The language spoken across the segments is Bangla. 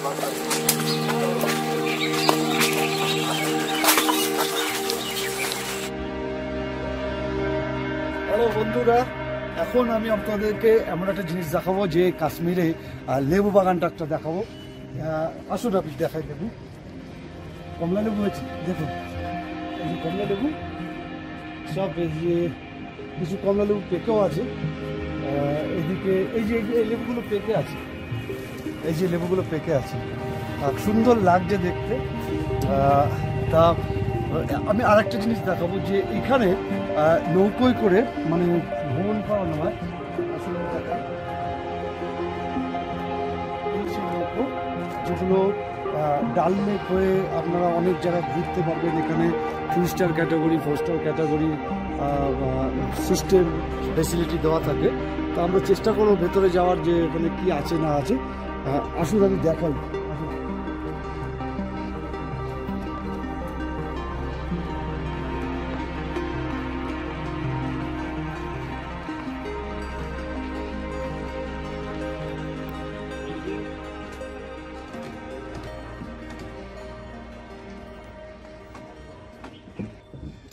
হ্যালো বন্ধুরা, এখন আমি আপনাদেরকে এমন একটা জিনিস দেখাবো যে কাশ্মীরে লেবু বাগানটা একটা দেখাবো। আসুন আপনি দেখাই লেবু, কমলা লেবু হয়েছে দেখুন, এই যে কমলা লেবু সব, এই যে কিছু কমলা লেবু পেকেও আছে। এদিকে এই যে এই লেবুগুলো পেকে আছে, এই যে লেবুগুলো পেকে আছে, সুন্দর লাগছে দেখতে। তা আমি আরেকটা জিনিস দেখাবো যে এখানে নৌকোয় করে মানে ভ্রমণ করানো হয়। আসলে দেখাই, এই সেই নৌকো যেগুলো ডাল লেক হয়ে আপনারা অনেক জায়গায় ঘুরতে পারবেন। এখানে 3 star category, 4 star category system facility দেওয়া থাকে। তো আমরা চেষ্টা করবো ভেতরে যাওয়ার, যে এখানে কি আছে না আছে। আসুন আমি দেখাই।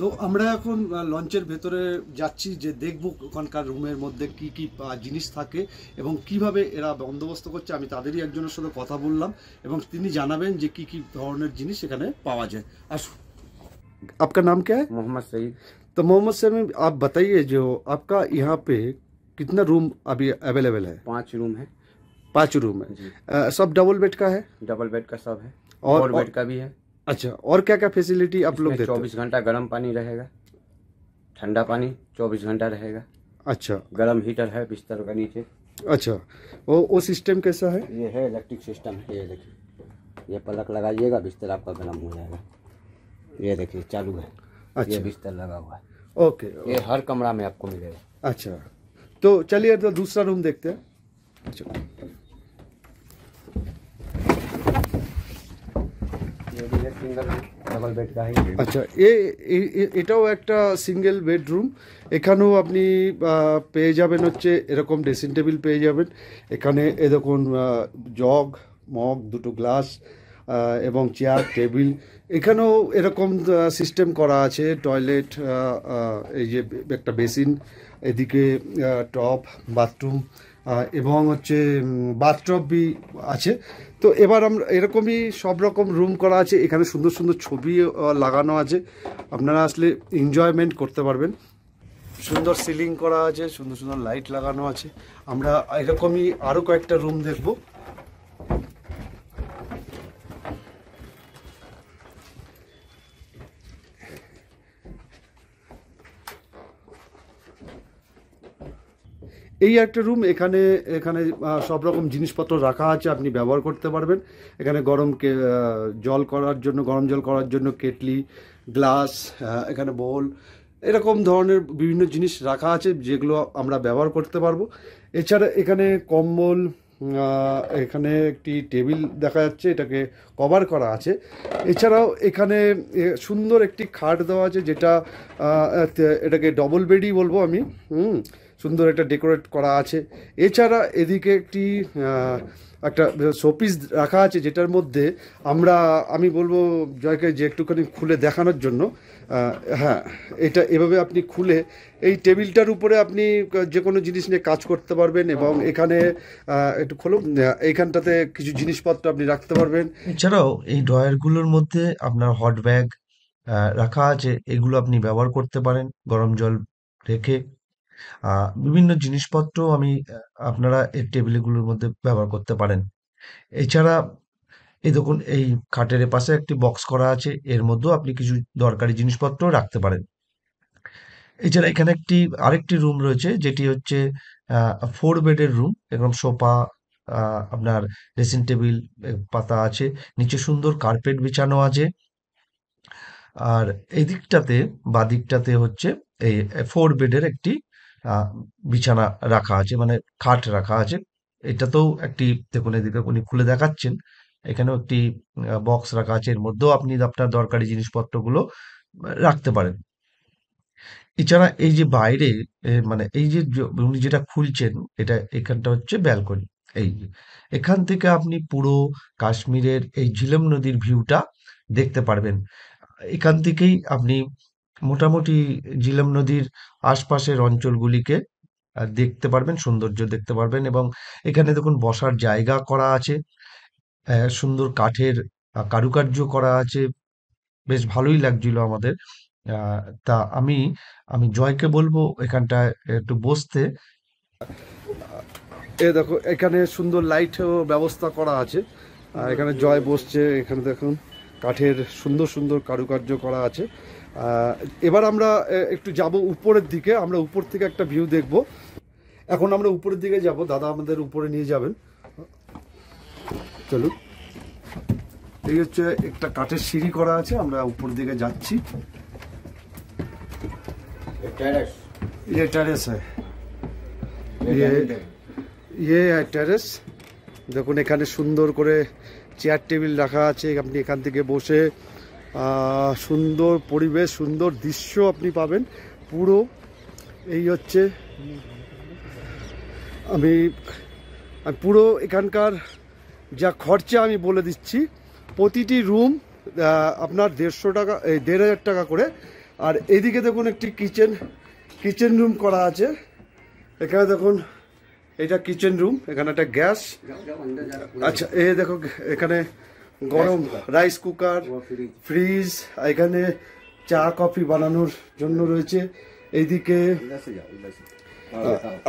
তো আমরা এখন লঞ্চের ভেতরে যাচ্ছি, যে দেখব ওখানকার রুমের মধ্যে কি কি জিনিস থাকে এবং কিভাবে এরা বন্দোবস্ত করছে। আমি তাদেরই একজনের সাথে কথা বললাম এবং তিনি জানাবেন যে কি কি ধরনের জিনিস এখানে পাওয়া যায়। আসুন। आपका नाम क्या है? मोहम्मद सईद। तो मोहम्मद सईद, आप बताइए जो आपका यहाँ पे कितना रूम अभी अवेलेबल है? 5 रूम है। 5 रूम है। सब डबल बेड का है? डबल बेड का सब है, और बेड का भी है। अच्छा, और क्या क्या फैसिलिटी आप लोग देते हैं? 24 घंटा गर्म पानी रहेगा, ठंडा पानी 24 घंटा रहेगा। अच्छा, गर्म हीटर है बिस्तर का नीचे। अच्छा, वो सिस्टम कैसा है? ये है इलेक्ट्रिक सिस्टम है, ये देखिए, ये पलक लगाइएगा बिस्तर आपका गर्म हो जाएगा। ये देखिए चालू है। अच्छा, ये बिस्तर लगा हुआ है। ओके, ये हर कमरा में आपको मिलेगा। अच्छा, तो चलिए तो दूसरा रूम देखते हैं। अच्छा, ये भी है सिंगल डबल बेड का है। আচ্ছা, এটাও একটা সিঙ্গেল বেডরুম। এখানেও আপনি পেয়ে যাবেন হচ্ছে এরকম ড্রেসিং টেবিল পেয়ে যাবেন। এখানে এ দেখুন, জগ, মগ, দুটো গ্লাস এবং চেয়ার টেবিল। এখানেও এরকম সিস্টেম করা আছে। টয়লেট, এই যে একটা বেসিন, এদিকে টপ, বাথরুম এবং হচ্ছে বাথটবই আছে। তো এবার আমরা এরকমই সব রকম রুম করা আছে। এখানে সুন্দর সুন্দর ছবি লাগানো আছে, আপনারা আসলে এনজয়মেন্ট করতে পারবেন। সুন্দর সিলিং করা আছে, সুন্দর সুন্দর লাইট লাগানো আছে। আমরা এরকমই আরও কয়েকটা রুম দেখব। এই একটা রুম। এখানে এখানে সব রকম জিনিসপত্র রাখা আছে, আপনি ব্যবহার করতে পারবেন। এখানে গরম জল করার জন্য, গরম জল করার জন্য কেটলি, গ্লাস, এখানে বোল, এরকম ধরনের বিভিন্ন জিনিস রাখা আছে যেগুলো আমরা ব্যবহার করতে পারবো। এছাড়া এখানে কম্বল, এখানে একটি টেবিল দেখা যাচ্ছে, এটাকে কভার করা আছে। এছাড়াও এখানে সুন্দর একটি খাট দেওয়া আছে, যেটা এটাকে ডবল বেডই বলবো আমি। সুন্দর একটা ডেকোরেট করা আছে। এছাড়া এদিকে একটা শোপিস রাখা আছে, যেটার মধ্যে আমি বলবো জয়কে যে একটুখানি খুলে দেখানোর জন্য। হ্যাঁ, এটা এভাবে আপনি খুলে এই টেবিলটার উপরে আপনি যে কোনো জিনিস নিয়ে কাজ করতে পারবেন এবং এখানে একটু খোলো, এইখানটাতে কিছু জিনিসপত্র আপনি রাখতে পারবেন। এছাড়াও এই ড্রয়ারগুলোর মধ্যে আপনার হট ব্যাগ রাখা আছে, এগুলো আপনি ব্যবহার করতে পারেন গরম জল রেখে। বিভিন্ন জিনিসপত্র আপনারা এই টেবিলগুলোর মধ্যে ব্যবহার করতে পারেন। এছাড়া এই দেখুন, এই খাটের পাশে একটি বক্স করা আছে, এর মধ্যেও আপনি কিছু দরকারি জিনিসপত্র রাখতে পারেন। এছাড়া এখানে আরেকটি রুম রয়েছে, যেটি হচ্ছে 4 বেডের রুম। এরকম সোফা, আপনার ড্রেসিং টেবিল পাতা আছে, নিচে সুন্দর কার্পেট বিছানো আছে। আর এই দিকটাতে, বাদিকটাতে হচ্ছে এই 4 বেডের একটি বিছানা রাখা আছে, মানে খাট রাখা আছে। এটাতেও দেখুন, এদিকে উনি খুলে দেখাচ্ছেন, এখানেও একটি বক্স রাখা আছে, এর মধ্যেও আপনি আপনার দরকারি জিনিসপত্রগুলো রাখতে পারেন। এছাড়া এই যে বাইরে, মানে এই যে উনি যেটা খুলছেন, এখানটা হচ্ছে ব্যালকনি। এই যে, এখান থেকে আপনি পুরো কাশ্মীরের এই ঝিলেম নদীর ভিউটা দেখতে পারবেন। এখান থেকেই আপনি মোটামুটি ঝিলেম নদীর আশপাশের অঞ্চলগুলিকে দেখতে পারবেন, সৌন্দর্য দেখতে পারবেন। এবং এখানে দেখুন বসার জায়গা করা আছে, সুন্দর কাঠের কারুকার্য করা আছে, বেশ ভালোই লাগছিল আমাদের। আহ, তা আমি আমি জয়কে বলবো এখানটায় একটু বসতে। এ দেখো এখানে সুন্দর লাইটও ব্যবস্থা করা আছে, আর এখানে জয় বসছে। এখানে দেখুন কাঠের সুন্দর সুন্দর কারুকার্য করা আছে। আহ, এবার আমরা একটু যাব উপরের দিকে, আমরা উপর থেকে একটা ভিউ দেখব। এখন আমরা উপরের দিকে যাব, দাদা আমাদের উপরে নিয়ে যাবেন, চলুন। এই হচ্ছে একটা কাঠের সিঁড়ি করা আছে, আমরা উপর দিকে যাচ্ছি। टेरेस ये टेरेस है, ये ये টেরেস। দেখুন এখানে সুন্দর করে চেয়ার টেবিল রাখা আছে, আপনি এখান থেকে বসে সুন্দর পরিবেশ, সুন্দর দৃশ্য আপনি পাবেন পুরো। এই হচ্ছে আমি আমি পুরো এখানকার যা খরচা আমি বলে দিচ্ছি। প্রতিটি রুম আপনার 150 টাকা, 1500 টাকা করে। আর এইদিকে দেখুন একটি কিচেন রুম করা আছে। এখানে দেখুন এটা কিচেন রুম, এখানে একটা গ্যাস। আচ্ছা এই দেখো এখানে গরম রাইস কুকার, ফ্রিজ, এখানে চা কফি বানানোর জন্য রয়েছে। এইদিকে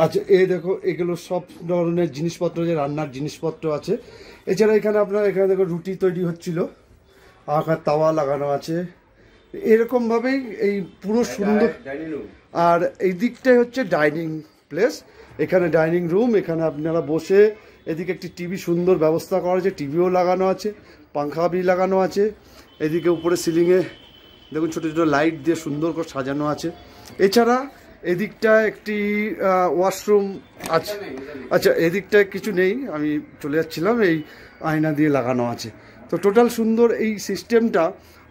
আচ্ছা এই দেখো এগুলো সব ধরনের জিনিসপত্র, যে রান্নার জিনিসপত্র আছে। এছাড়া এখানে আপনার এখানে দেখো রুটি তৈরি হচ্ছিল, আঁকার তাওয়া লাগানো আছে। এরকম ভাবেই এই পুরো সুন্দর। আর এই দিকটাই হচ্ছে ডাইনিং প্লেস, এখানে ডাইনিং রুম, এখানে আপনারা বসে, এদিকে একটি টিভি সুন্দর ব্যবস্থা করা আছে, টিভিও লাগানো আছে, পাংখা বি লাগানো আছে। এদিকে উপরে সিলিংয়ে দেখুন ছোটো ছোটো লাইট দিয়ে সুন্দর করে সাজানো আছে। এছাড়া এদিকটা একটি ওয়াশরুম আছে। আচ্ছা এদিকটায় কিছু নেই, আমি চলে যাচ্ছিলাম। এই আয়না দিয়ে লাগানো আছে। তো টোটাল সুন্দর এই সিস্টেমটা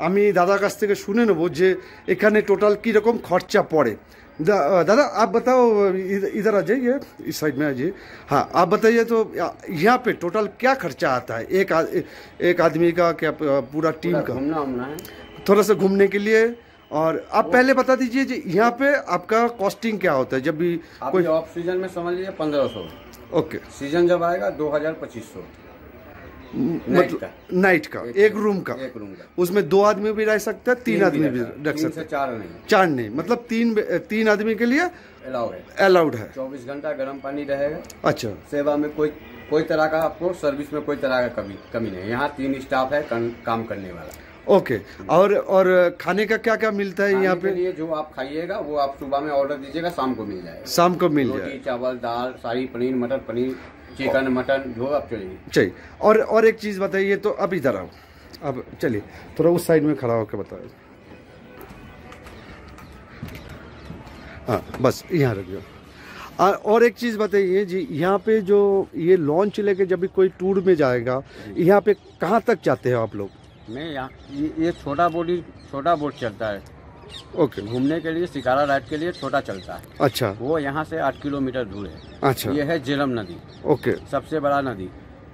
আমি দাদার কাছ থেকে শুনে নেবো যে এখানে টোটাল কীরকম खर्चा पड़े। दादा आप बताओ, इधर आ जाइए, इस साइड में आ जाइए। हाँ आप बताइए तो यहाँ पे टोटल क्या खर्चा आता है एक आदमी का, क्या पूरा टीम का? घूमना है थोड़ा सा घूमने के लिए। और आप पहले बता दीजिए जी यहाँ पे आपका कॉस्टिंग क्या होता है जब भी कोई ऑफ सीजन में समझ लीजिए 1500। ओके, सीजन जब आएगा 2000-2500 मतलब नाइट का, एक रूम का। उसमें 2 आदमी भी रह सकता है, 3 आदमी भी रख सकते हैं। 4 नहीं, मतलब 3 आदमी के लिए अलाउड है। 24 घंटा गर्म पानी रहेगा। अच्छा, सेवा में कोई तरह का आपको सर्विस में कोई तरह का कमी नहीं। यहाँ 3 स्टाफ है काम करने वाला। ओके। और खाने का क्या क्या मिलता है यहाँ पे? लिए जो आप खाइएगा वो आप सुबह में ऑर्डर दीजिएगा, शाम को मिल जाएगा। शाम को मिल रोटी जाएगा। चावल दाल शाही पनीर मटर पनीर चिकन मटन जो आप चाहिए। चाहिए। और एक चीज़ बताइए, तो अब इधर आओ, अब चलिए थोड़ा उस साइड में खड़ा होकर बताओ। हाँ बस यहाँ रखिए। और एक चीज़ बताइए जी, यहाँ पे जो ये लॉन्च लेके जब भी कोई टूर में जाएगा, यहाँ पे कहाँ तक जाते हैं आप लोग? मैं यहाँ ये छोटा बोट चलता है। ओके। घूमने के लिए शिकारा राइड के लिए छोटा चलता है। अच्छा। वो यहाँ से 8 किलोमीटर दूर है। अच्छा। ये है झेलम नदी। ओके। सबसे बड़ा नदी।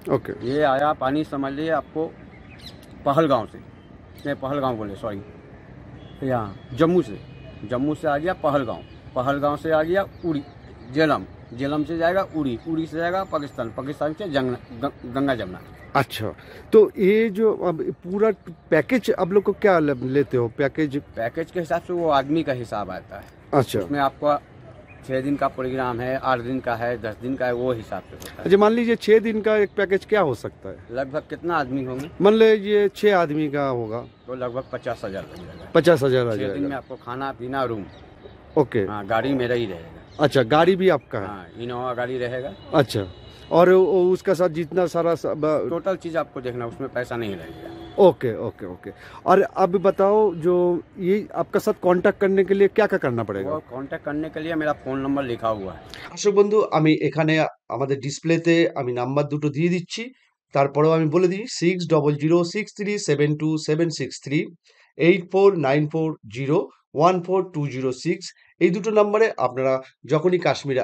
ओके। ये आया पानी समझ लिए आपको पहलगांव से, नहीं पहलगांव बोले सॉरी, यहाँ जम्मू से आ गया पहलगांव से आ गया उड़ी, झेलम से जाएगा उड़ी से जाएगा पाकिस्तान से गंगा जमुना। अच्छा, तो ये जो अब पूरा पैकेज आप लोग को क्या लेते हो? पैकेज के हिसाब से वो आदमी का हिसाब आता है। अच्छा। उसमें आपका 6 दिन का प्रोग्राम है, 8 दिन का है, 10 दिन का है, वो हिसाब से होता है। अच्छा, मान लीजिए 6 दिन का एक पैकेज क्या हो सकता है? लगभग कितना आदमी होंगे? मान लीजिए 6 आदमी का होगा तो लगभग 50,000 लग जाएगा। 50,000 आ 6 दिन में जाएगा। आपको खाना पीना रूम। ओके। हाँ गाड़ी मेरा ही रहेगा। अच्छा, गाड़ी भी आपका है? हाँ इनोवा गाड़ी रहेगा। अच्छा, और उसका साथ जितना सारा टोटल चीज़ आपको देखना, उसमें पैसा नहीं लगेगा। Okay okay okay. और अब बताओ, जो ये आपका साथ कांटेक्ट करने के लिए क्या क्या करना पड़ेगा? कांटेक्ट करने के लिए मेरा फ़ोन नंबर लिखा हुआ है। দর্শক বন্ধু, আমি এখানে আমাদের ডিসপ্লেতে আমি নাম্বার দুটো দিয়ে দিচ্ছি, তারপরেও আমি বলে দিই 6006372763। 8494014206। এই দুটো নম্বরে আপনারা যখনই কাশ্মীরে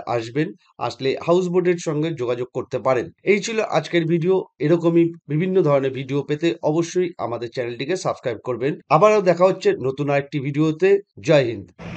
আসলে হাউস বোটের সঙ্গে যোগাযোগ করতে পারেন। এই ছিল আজকের ভিডিও। এরকমই বিভিন্ন ধরনের ভিডিও পেতে অবশ্যই আমাদের চ্যানেলটিকে সাবস্ক্রাইব করবেন। আবারও দেখা হচ্ছে নতুন আরেকটি ভিডিওতে। জয় হিন্দ।